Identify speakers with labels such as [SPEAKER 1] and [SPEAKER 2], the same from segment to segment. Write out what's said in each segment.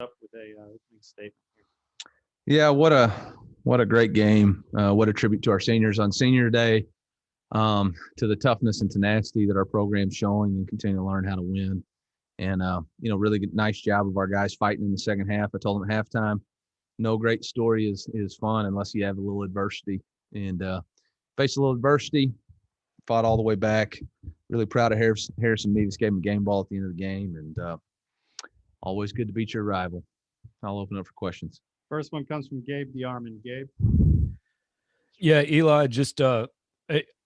[SPEAKER 1] up with a opening statement here.
[SPEAKER 2] Yeah, what a great game. What a tribute to our seniors on Senior Day, to the toughness and tenacity that our program's showing and continue to learn how to win. And really nice job of our guys fighting in the second half. I told them at halftime, no great story is fun unless you have a little adversity. And faced a little adversity, fought all the way back. Really proud of Harrison Mevis, gave him a game ball at the end of the game, and always good to beat your rival. I'll open up for questions.
[SPEAKER 1] First one comes from Gabe the Armin. Gabe.
[SPEAKER 3] Yeah, Eli, just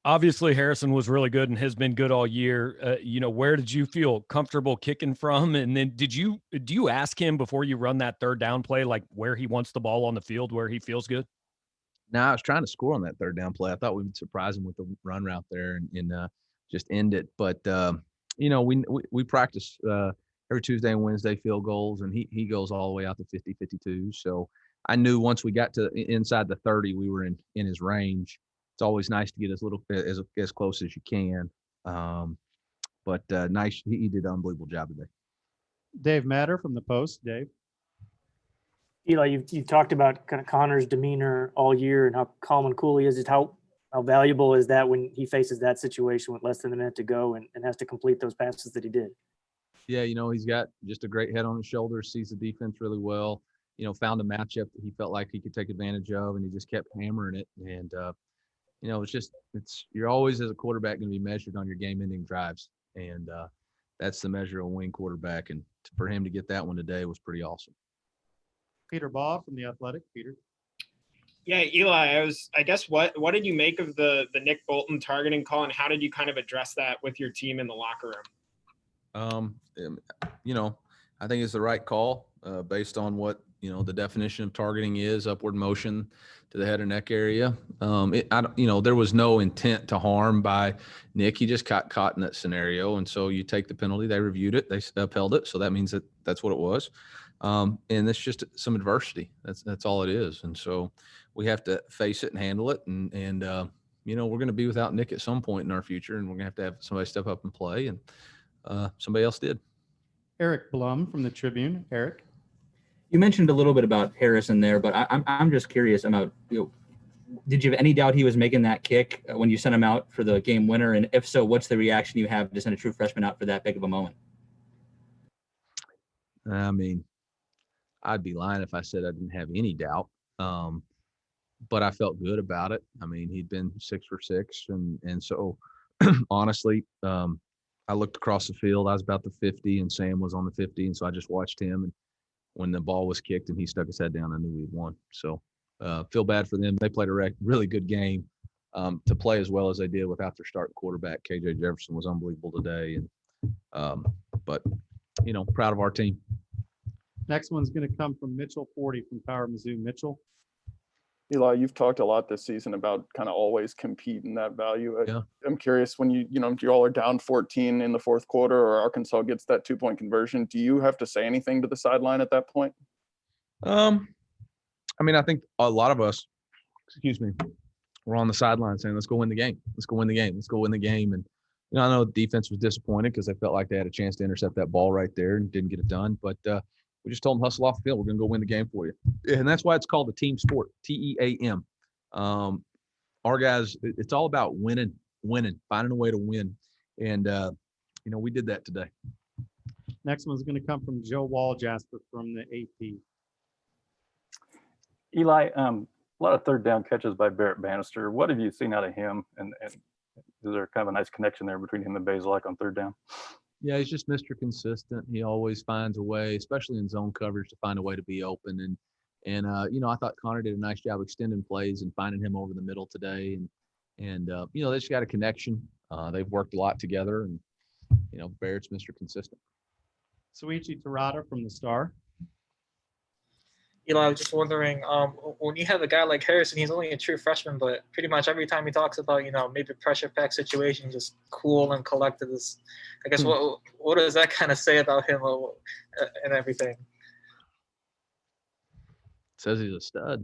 [SPEAKER 3] obviously Harrison was really good and has been good all year. Where did you feel comfortable kicking from? And then do you ask him before you run that third down play, like where he wants the ball on the field, where he feels good?
[SPEAKER 2] No, I was trying to score on that third down play. I thought we would surprise him with the run route there and just end it. But we practice every Tuesday and Wednesday field goals, and he goes all the way out to 50, 52. So I knew once we got to inside the 30, we were in his range. It's always nice to get as close as you can. But nice, he did an unbelievable job today.
[SPEAKER 1] Dave Matter from the Post. Dave.
[SPEAKER 4] Eli, you've talked about kind of Connor's demeanor all year and how calm and cool he is. Just how valuable is that when he faces that situation with less than a minute to go and has to complete those passes that he did?
[SPEAKER 2] Yeah, he's got just a great head on his shoulders, sees the defense really well, found a matchup that he felt like he could take advantage of, and he just kept hammering it. And, you're always as a quarterback going to be measured on your game-ending drives. And that's the measure of a winning quarterback. And for him to get that one today was pretty awesome.
[SPEAKER 1] Peter Baugh from The Athletic. Peter.
[SPEAKER 5] Yeah, Eli, what did you make of the Nick Bolton targeting call, and how did you kind of address that with your team in the locker room?
[SPEAKER 2] I think it's the right call based on what, the definition of targeting is, upward motion to the head or neck area. There was no intent to harm by Nick. He just got caught in that scenario. And so you take the penalty, they reviewed it, they upheld it. So that means that's what it was. And it's just some adversity. That's all it is. And so we have to face it and handle it. And we're going to be without Nick at some point in our future, and we're going to have somebody step up and play. And somebody else did.
[SPEAKER 1] Eric Blum from the Tribune. Eric.
[SPEAKER 6] You mentioned a little bit about Harrison there, but I'm just curious about, did you have any doubt he was making that kick when you sent him out for the game winner? And if so, what's the reaction you have to send a true freshman out for that big of a moment?
[SPEAKER 2] I mean, I'd be lying if I said I didn't have any doubt. But I felt good about it. I mean, he'd been 6 for 6. And so honestly, I looked across the field. I was about the 50 and Sam was on the 50. And so I just watched him. And when the ball was kicked and he stuck his head down, I knew we'd won. So feel bad for them. They played a really good game. To play as well as they did without their starting quarterback. KJ Jefferson was unbelievable today. And but proud of our team.
[SPEAKER 1] Next one's going to come from Mitchell 40 from Power Mizzou. Mitchell.
[SPEAKER 7] Eli, you've talked a lot this season about kind of always compete in that value.
[SPEAKER 2] Yeah.
[SPEAKER 7] I'm curious, when you all are down 14 in the fourth quarter, or Arkansas gets that 2-point conversion, do you have to say anything to the sideline at that point?
[SPEAKER 2] I think a lot of us, we're on the sideline saying, let's go win the game. Let's go win the game. Let's go win the game. And I know the defense was disappointed because they felt like they had a chance to intercept that ball right there and didn't get it done. But we just told them, hustle off the field. We're going to go win the game for you. And that's why it's called a team sport, TEAM. Our guys, it's all about winning, finding a way to win. And, we did that today.
[SPEAKER 1] Next one's going to come from Joe Walljasper from the AP.
[SPEAKER 8] Eli, a lot of third down catches by Barrett Bannister. What have you seen out of him? And is there kind of a nice connection there between him and Bazelak on third down?
[SPEAKER 2] Yeah, he's just Mr. Consistent. He always finds a way, especially in zone coverage, to find a way to be open. And I thought Connor did a nice job extending plays and finding him over the middle today. And they just got a connection. They've worked a lot together, and Barrett's Mr. Consistent.
[SPEAKER 1] Suichi Terada from the Star.
[SPEAKER 9] I was just wondering, when you have a guy like Harrison, he's only a true freshman, but pretty much every time he talks about, maybe pressure pack situation, just cool and collected. I guess what does that kind of say about him and everything?
[SPEAKER 2] Says he's a stud.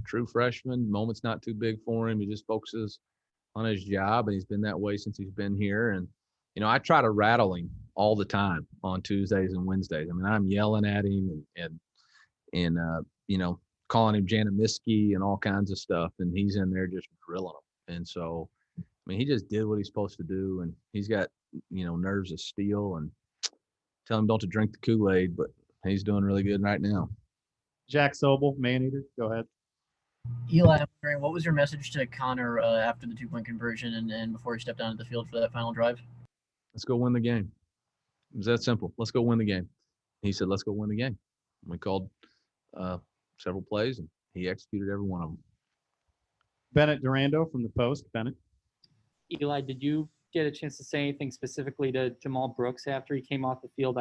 [SPEAKER 2] True freshman, moment's not too big for him. He just focuses on his job, and he's been that way since he's been here. And I try to rattle him all the time on Tuesdays and Wednesdays. I mean, I'm yelling at him and calling him Janamiski and all kinds of stuff. And he's in there just drilling them. And so, I mean, he just did what he's supposed to do. And he's got, nerves of steel, and tell him don't to drink the Kool-Aid, but he's doing really good right now.
[SPEAKER 1] Jack Sobel, Maneater, go ahead.
[SPEAKER 10] Eli, I'm wondering, what was your message to Connor after the 2-point conversion and before he stepped onto the field for that final drive?
[SPEAKER 2] Let's go win the game. It was that simple. Let's go win the game. He said, let's go win the game. We called several plays, and he executed every one of them.
[SPEAKER 1] Bennett Durando from the Post. Bennett.
[SPEAKER 11] Eli, did you get a chance to say anything specifically to Jamal Brooks after he came off the field?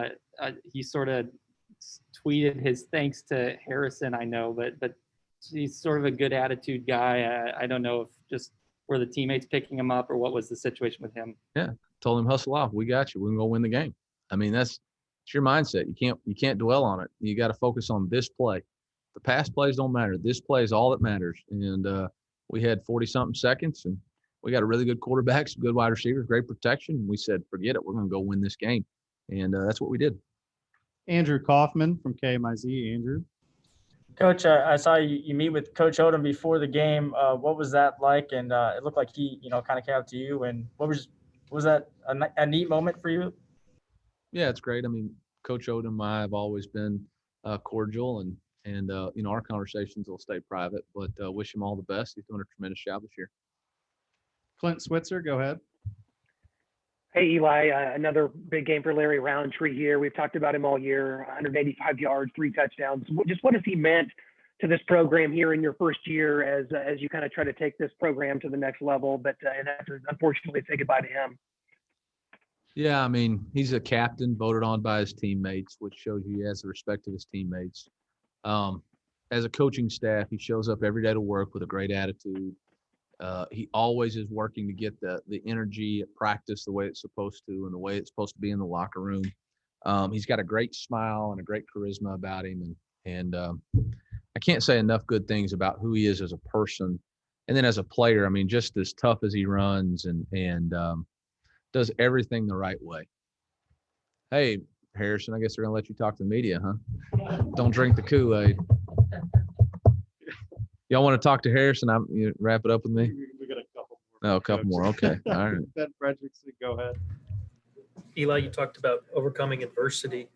[SPEAKER 11] He sort of tweeted his thanks to Harrison, I know, but he's sort of a good attitude guy. I don't know if just were the teammates picking him up or what was the situation with him.
[SPEAKER 2] Yeah, told him hustle off. We got you. We can go win the game. I mean, it's your mindset. You can't dwell on it. You got to focus on this play. The past plays don't matter. This play is all that matters. And we had 40-something seconds, and we got a really good quarterback, some good wide receivers, great protection. We said, forget it. We're going to go win this game. And that's what we did.
[SPEAKER 1] Andrew Kaufman from KMIZ. Andrew.
[SPEAKER 12] Coach, I saw you meet with Coach Odom before the game. What was that like? And it looked like he, kind of came up to you. And was that a neat moment for you?
[SPEAKER 2] Yeah, it's great. I mean, Coach Odom and I have always been cordial, and our conversations will stay private. But wish him all the best. He's doing a tremendous job this year.
[SPEAKER 1] Clint Switzer, go ahead.
[SPEAKER 13] Hey, Eli, another big game for Larry Roundtree here. We've talked about him all year, 185 yards, 3 touchdowns. Just what has he meant to this program here in your first year as you kind of try to take this program to the next level, but and have to unfortunately say goodbye to him?
[SPEAKER 2] Yeah, I mean, he's a captain voted on by his teammates, which shows you he has the respect of his teammates. As a coaching staff, he shows up every day to work with a great attitude. He always is working to get the energy at practice the way it's supposed to and the way it's supposed to be in the locker room. He's got a great smile and a great charisma about him. And I can't say enough good things about who he is as a person. And then as a player, I mean, just as tough as he runs and does everything the right way. Hey, Harrison, I guess they're going to let you talk to the media, huh? Don't drink the Kool-Aid. Y'all want to talk to Harrison? You wrap it up with me?
[SPEAKER 1] We got a couple more.
[SPEAKER 2] No, a couple more. Okay. All right.
[SPEAKER 1] Ben Frederickson, go ahead.
[SPEAKER 14] Eli, you talked about overcoming adversity.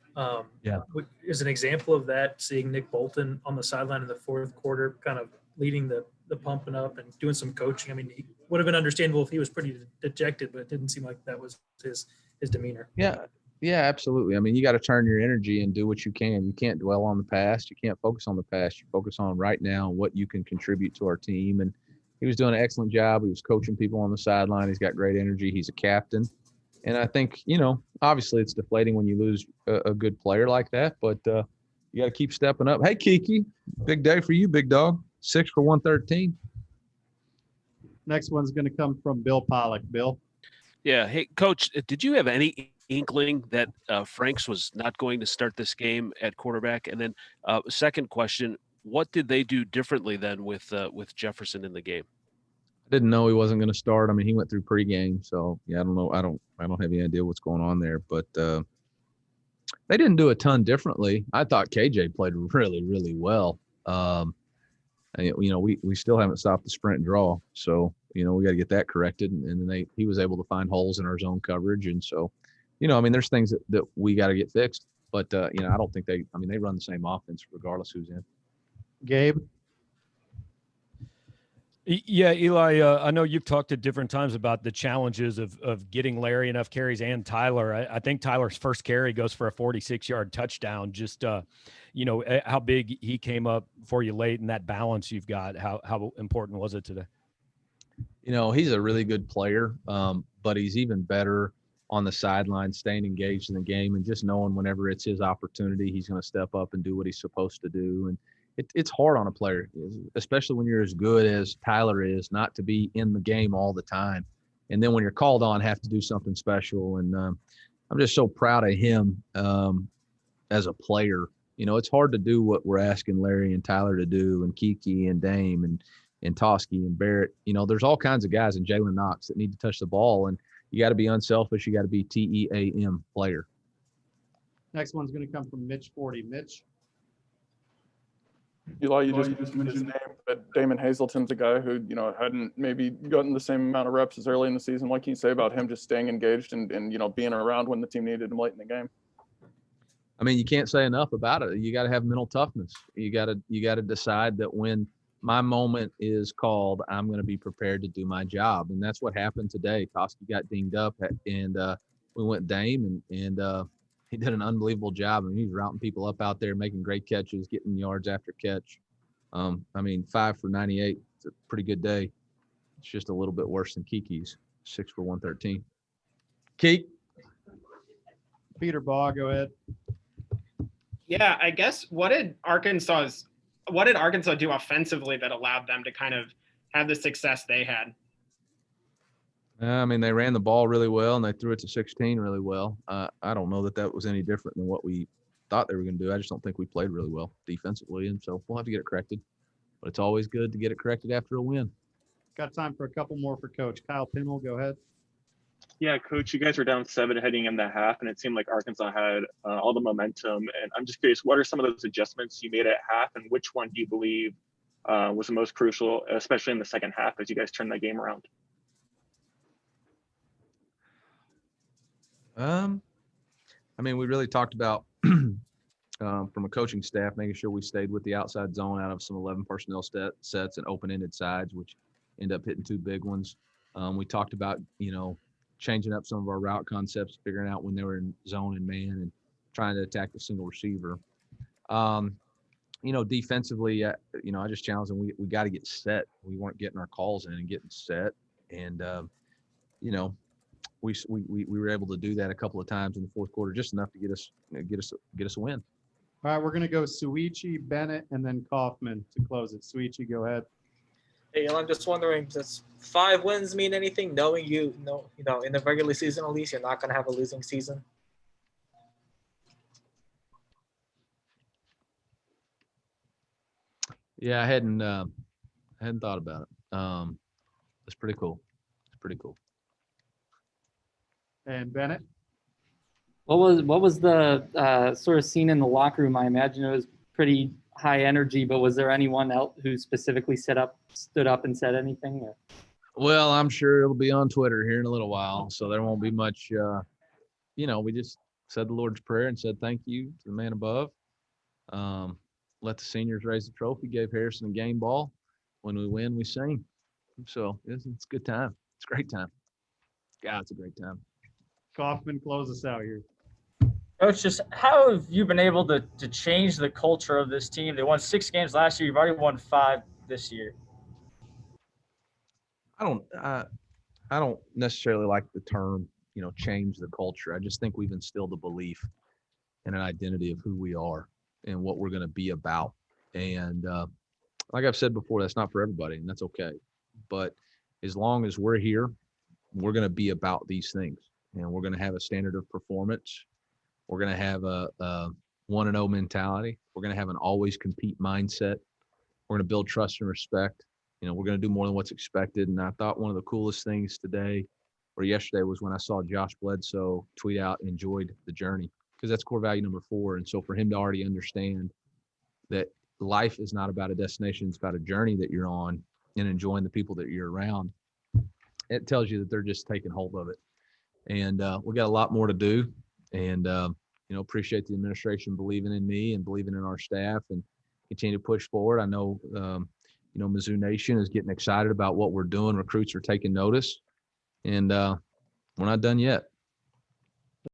[SPEAKER 2] Yeah.
[SPEAKER 14] Is an example of that seeing Nick Bolton on the sideline in the fourth quarter, kind of leading the pumping up and doing some coaching. I mean, he would have been understandable if he was pretty dejected, but it didn't seem like that was his demeanor.
[SPEAKER 2] Yeah, absolutely. I mean, you got to turn your energy and do what you can. You can't dwell on the past. You can't focus on the past. You focus on right now and what you can contribute to our team. And he was doing an excellent job. He was coaching people on the sideline. He's got great energy. He's a captain. And I think, obviously it's deflating when you lose a good player like that, but you got to keep stepping up. Hey, Kiki, big day for you, big dog. 6 for 113.
[SPEAKER 1] Next one's going to come from Bill Pollock. Bill.
[SPEAKER 15] Yeah. Hey, Coach, did you have any inkling that Franks was not going to start this game at quarterback? And then second question, what did they do differently then with Jefferson in the game?
[SPEAKER 2] I didn't know he wasn't going to start. I mean, he went through pregame, so yeah, I don't know. I don't have any idea what's going on there, but they didn't do a ton differently. I thought KJ played really, really well. And, we still haven't stopped the sprint and draw, so we got to get that corrected. And then he was able to find holes in our zone coverage, and so there's things that we got to get fixed. But I don't think they run the same offense regardless who's in.
[SPEAKER 1] Gabe.
[SPEAKER 3] Yeah, Eli, I know you've talked at different times about the challenges of getting Larry enough carries and Tyler. I think Tyler's first carry goes for a 46-yard touchdown. Just, how big he came up for you late and that balance you've got. How important was it today?
[SPEAKER 2] He's a really good player, but he's even better on the sideline, staying engaged in the game and just knowing whenever it's his opportunity, he's going to step up and do what he's supposed to do. And it's hard on a player, especially when you're as good as Tyler is, not to be in the game all the time. And then when you're called on, have to do something special. And I'm just so proud of him as a player. It's hard to do what we're asking Larry and Tyler to do, and Kiki and Dame and Toski and Barrett. There's all kinds of guys, and Jalen Knox, that need to touch the ball. And you got to be unselfish. You got to be TEAM player.
[SPEAKER 1] Next one's going to come from Mitch 40. Mitch.
[SPEAKER 7] Eli, you just mentioned his name, but Damon Hazelton's a guy who, hadn't maybe gotten the same amount of reps as early in the season. What can you say about him just staying engaged and being around when the team needed him late in the game?
[SPEAKER 2] I mean, you can't say enough about it. You got to have mental toughness. You got to decide that when my moment is called, I'm going to be prepared to do my job. And that's what happened today. Koski got dinged up and we went Dame and he did an unbelievable job. I mean, he's routing people up out there, making great catches, getting yards after catch. 5 for 98. It's a pretty good day. It's just a little bit worse than Kiki's 6 for 113. Keek.
[SPEAKER 1] Peter Baugh, go ahead.
[SPEAKER 5] Yeah, I guess what did Arkansas do offensively that allowed them to kind of have the success they had?
[SPEAKER 2] They ran the ball really well and they threw it to 16 really well. I don't know that was any different than what we thought they were going to do. I just don't think we played really well defensively, and so we'll have to get it corrected. But it's always good to get it corrected after a win.
[SPEAKER 1] Got time for a couple more for Coach. Kyle Pimmel, go ahead.
[SPEAKER 16] Yeah, Coach, you guys were down 7 heading in the half, and it seemed like Arkansas had all the momentum. And I'm just curious, what are some of those adjustments you made at half, and which one do you believe was the most crucial, especially in the second half as you guys turned that game around?
[SPEAKER 2] We really talked about from a coaching staff, making sure we stayed with the outside zone out of some 11 personnel sets and open-ended sides, which end up hitting 2 big ones. We talked about, changing up some of our route concepts, figuring out when they were in zone and man and trying to attack the single receiver. Defensively, I just challenged them. We got to get set. We weren't getting our calls in and getting set. And, we were able to do that a couple of times in the fourth quarter, just enough to get us a win.
[SPEAKER 1] All right, we're going to go Suichi, Bennett, and then Kaufman to close it. Suichi, go ahead.
[SPEAKER 9] Hey, I'm just wondering, does 5 wins mean anything? Knowing in the regular season at least, you're not going to have a losing season.
[SPEAKER 2] Yeah, I hadn't thought about it. It's pretty cool.
[SPEAKER 1] And Bennett?
[SPEAKER 11] What was the sort of scene in the locker room? I imagine it was pretty high energy, but was there anyone else who specifically stood up and said anything? Or?
[SPEAKER 2] Well, I'm sure it'll be on Twitter here in a little while, so there won't be much. We just said the Lord's Prayer and said thank you to the man above. Let the seniors raise the trophy, gave Harrison a game ball. When we win, we sing. So it's a good time. It's a great time. God, it's a great time.
[SPEAKER 1] Kaufman, close us out here.
[SPEAKER 12] Coach, just how have you been able to change the culture of this team? They won 6 games last year. You've already won 5 this year.
[SPEAKER 2] I don't necessarily like the term, change the culture. I just think we've instilled a belief and an identity of who we are and what we're going to be about. And like I've said before, that's not for everybody, and that's okay. But as long as we're here, we're going to be about these things, and we're going to have a standard of performance. We're going to have a 1-0 mentality. We're going to have an always compete mindset. We're going to build trust and respect. We're going to do more than what's expected. And I thought one of the coolest things today or yesterday was when I saw Josh Bledsoe tweet out, enjoyed the journey, because that's core value number 4. And so for him to already understand that life is not about a destination, it's about a journey that you're on and enjoying the people that you're around, it tells you that they're just taking hold of it. And we got a lot more to do. And, appreciate the administration believing in me and believing in our staff and continue to push forward. I know, Mizzou Nation is getting excited about what we're doing. Recruits are taking notice, and we're not done yet.